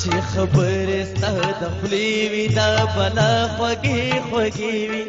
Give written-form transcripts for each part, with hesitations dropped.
چې خبرې ستا د خولې وي دا بلا خوږې خوږې وي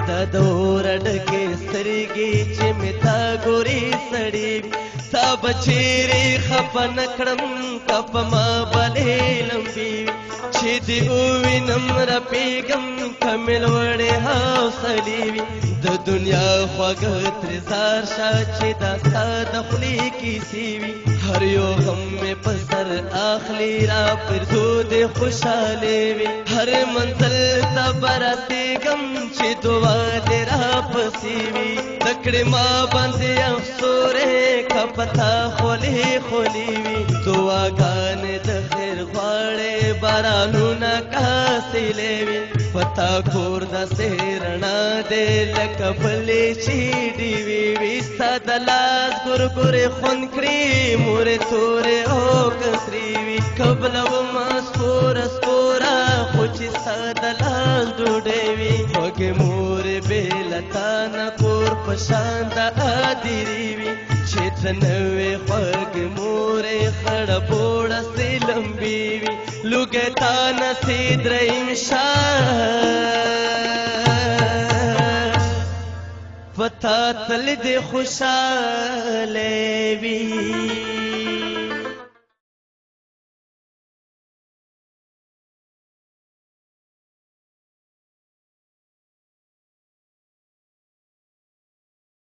دا د اور ډکې سترګې چې مې تا ګورې سړې وي ستا به چیرې خفه نه کړم که په ما بلې لمبې وي چې دې ووینم رپېږم که مې لوړې حوصلې وي د دنیا خواږه ترې زار شه چې دا ستا د خولې کیسې وي هر یو غم مې په سر اخلي را پرځو دې خوشحالې وي هر منزل ته به رسېږم چې دعا دې راپسې وي د کړې ما باندې افسورې که په تا خولې خولې وي دعاګانې د خیر غواړې بارانونه کاسېلې وي په تا کور داسې رڼا دی لکه بلې چې ډېوې وي ستا د لاس ګورګورې خوند کړي مورې تورې او کسرې وي قبله ومه سپوره سپوره خو چې ستا د لاس ډوډۍ وي خوږې مورې بې له تا نه کور په شان د هدیرې وي چې ته نه وې خوږې مورې خړه بوړه سې لمبې وي لوګی تا نسې دریم په تا تل دې خوشحاله وي